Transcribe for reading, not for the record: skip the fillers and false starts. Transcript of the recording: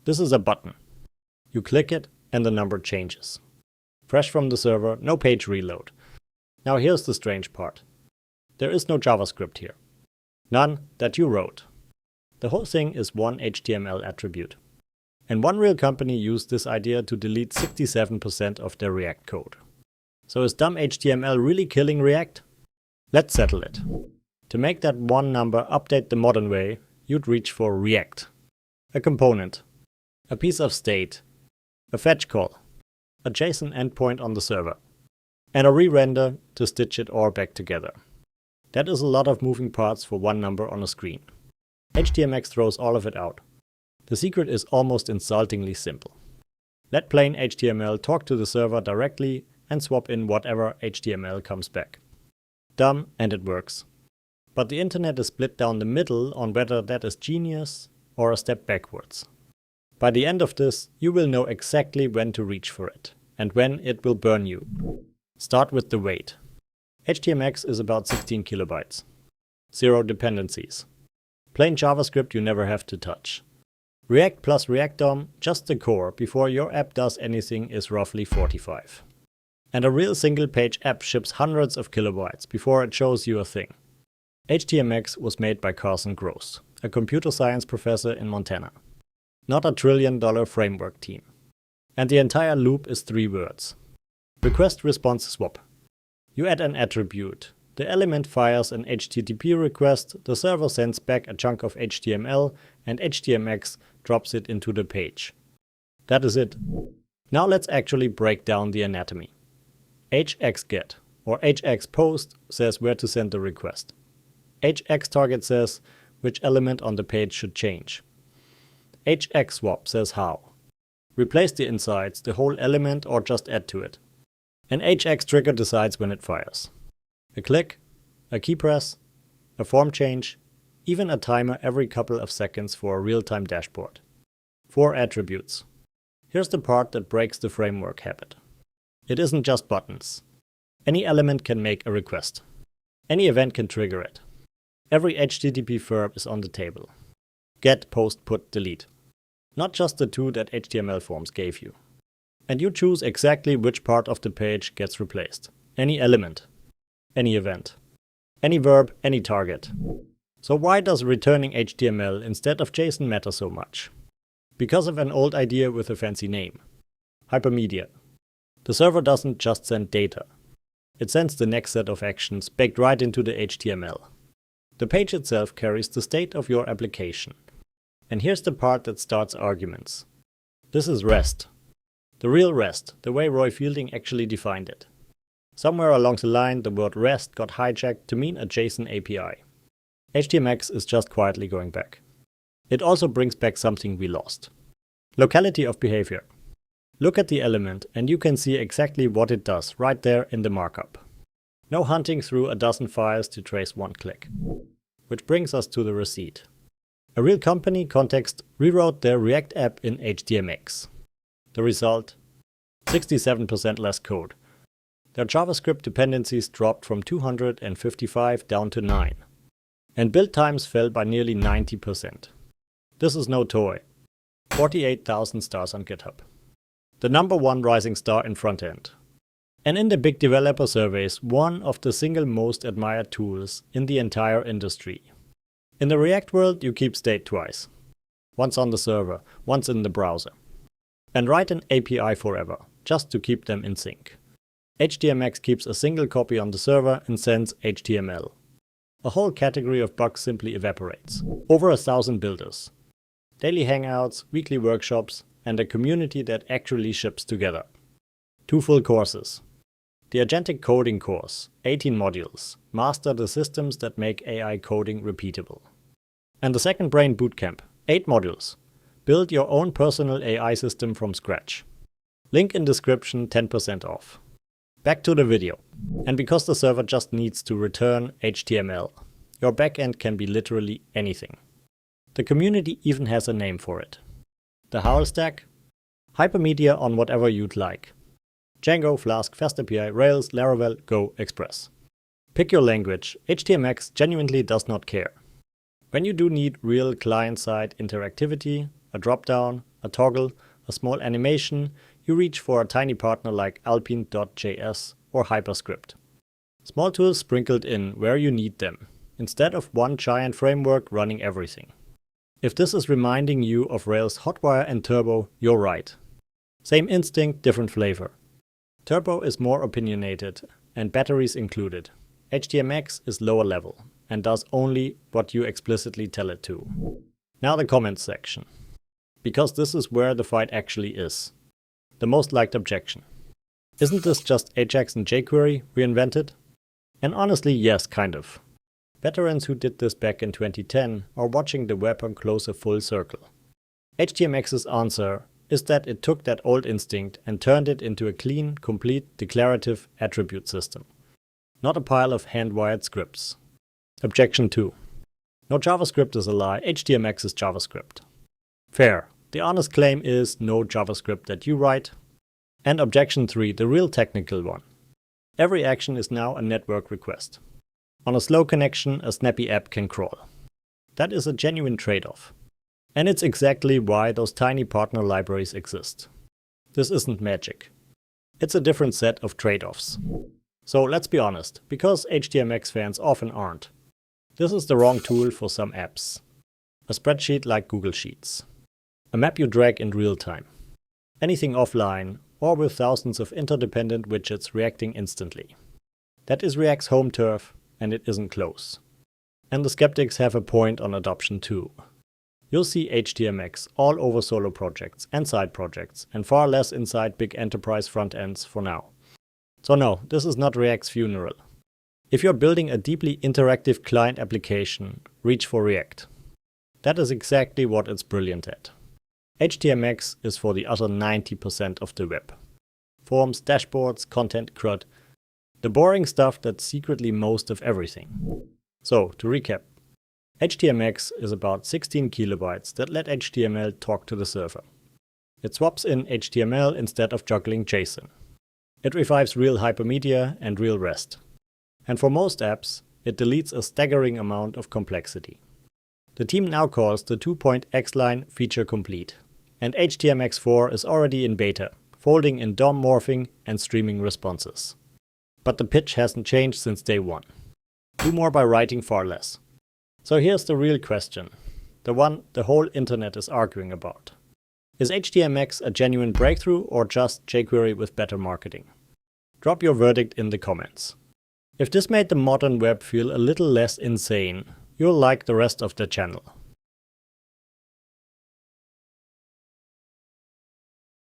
This is a button. You click it and the number changes. Fresh from the server, no page reload. Now here's the strange part. There is no JavaScript here. None that you wrote. The whole thing is one HTML attribute. And one real company used this idea to delete 67% of their React code. So is dumb HTML really killing React? Let's settle it. To make that one number update the modern way, you'd reach for React. A component, a piece of state, a fetch call, a JSON endpoint on the server, and a re-render to stitch it all back together. That is a lot of moving parts for one number on a screen. HTMX throws all of it out. The secret is almost insultingly simple. Let plain HTML talk to the server directly and swap in whatever HTML comes back. Dumb, and it works. But the internet is split down the middle on whether that is genius or a step backwards. By the end of this, you will know exactly when to reach for it, and when it will burn you. Start with the weight. HTMX is about 16 kilobytes. 0 dependencies. Plain JavaScript you never have to touch. React plus React DOM, just the core, before your app does anything, is roughly 45. And a real single-page app ships hundreds of kilobytes before it shows you a thing. HTMX was made by Carson Gross, a computer science professor in Montana. Not a trillion-dollar framework team. And the entire loop is 3 words. Request-response swap. You add an attribute. The element fires an HTTP request, the server sends back a chunk of HTML, and HTMX drops it into the page. That is it. Now let's actually break down the anatomy. HXGet or HXPost says where to send the request. HXTarget says which element on the page should change. HXSwap says how. Replace the insides, the whole element, or just add to it. An HXTrigger decides when it fires. A click, a key press, a form change, even a timer every couple of seconds for a real-time dashboard. 4 attributes. Here's the part that breaks the framework habit. It isn't just buttons. Any element can make a request. Any event can trigger it. Every HTTP verb is on the table. Get, post, put, delete. Not just the 2 that HTML forms gave you. And you choose exactly which part of the page gets replaced. Any element. Any event. Any verb, any target. So why does returning HTML instead of JSON matter so much? Because of an old idea with a fancy name. Hypermedia. The server doesn't just send data. It sends the next set of actions baked right into the HTML. The page itself carries the state of your application. And here's the part that starts arguments. This is REST. The real REST, the way Roy Fielding actually defined it. Somewhere along the line, the word REST got hijacked to mean a JSON API. HTMX is just quietly going back. It also brings back something we lost. Locality of behavior. Look at the element and you can see exactly what it does right there in the markup. No hunting through a dozen files to trace one click. Which brings us to the receipt. A real company, Contexte, rewrote their React app in HTMX. The result? 67% less code. Their JavaScript dependencies dropped from 255 down to 9. And build times fell by nearly 90%. This is no toy. 48,000 stars on GitHub. The #1 rising star in Frontend. And in the big developer surveys, one of the single most admired tools in the entire industry. In the React world, you keep state twice. Once on the server, once in the browser. And write an API forever, just to keep them in sync. HTMX keeps a single copy on the server and sends HTML. A whole category of bugs simply evaporates. Over 1,000 builders. Daily hangouts, weekly workshops, and a community that actually ships together. 2 full courses. The Agentic Coding course, 18 modules, master the systems that make AI coding repeatable. And the Second Brain Bootcamp, 8 modules. Build your own personal AI system from scratch. Link in description, 10% off. Back to the video. And because the server just needs to return HTML, your backend can be literally anything. The community even has a name for it. The HOWL stack? Hypermedia on whatever you'd like. Django, Flask, FastAPI, Rails, Laravel, Go, Express. Pick your language. HTMX genuinely does not care. When you do need real client-side interactivity, a drop-down, a toggle, a small animation, you reach for a tiny partner like Alpine.js or Hyperscript. Small tools sprinkled in where you need them, instead of one giant framework running everything. If this is reminding you of Rails Hotwire and Turbo, you're right. Same instinct, different flavor. Turbo is more opinionated and batteries included. HTMX is lower level and does only what you explicitly tell it to. Now the comments section. Because this is where the fight actually is. The most liked objection. Isn't this just AJAX and jQuery reinvented? And honestly, yes, kind of. Veterans who did this back in 2010 are watching the web on closer full circle. HTMX's answer is that it took that old instinct and turned it into a clean, complete, declarative attribute system. Not a pile of hand-wired scripts. Objection 2. No JavaScript is a lie, HTMX is JavaScript. Fair. The honest claim is no JavaScript that you write. And objection 3, the real technical one. Every action is now a network request. On a slow connection, a snappy app can crawl. That is a genuine trade-off. And it's exactly why those tiny partner libraries exist. This isn't magic. It's a different set of trade-offs. So let's be honest, because HTMX fans often aren't. This is the wrong tool for some apps. A spreadsheet like Google Sheets. A map you drag in real time. Anything offline, or with thousands of interdependent widgets reacting instantly. That is React's home turf, and it isn't close. And the skeptics have a point on adoption too. You'll see HTMX all over solo projects and side projects, and far less inside big enterprise front ends for now. So no, this is not React's funeral. If you're building a deeply interactive client application, reach for React. That is exactly what it's brilliant at. HTMX is for the other 90% of the web. Forms, dashboards, content, CRUD. The boring stuff that's secretly most of everything. So, to recap. HTMX is about 16 kilobytes that let HTML talk to the server. It swaps in HTML instead of juggling JSON. It revives real Hypermedia and real REST. And for most apps, it deletes a staggering amount of complexity. The team now calls the 2.x line feature complete. And HTMX4 is already in beta, folding in DOM morphing and streaming responses. But the pitch hasn't changed since day one. Do more by writing far less. So here's the real question, the one the whole internet is arguing about. Is HTMX a genuine breakthrough or just jQuery with better marketing? Drop your verdict in the comments. If this made the modern web feel a little less insane, you'll like the rest of the channel.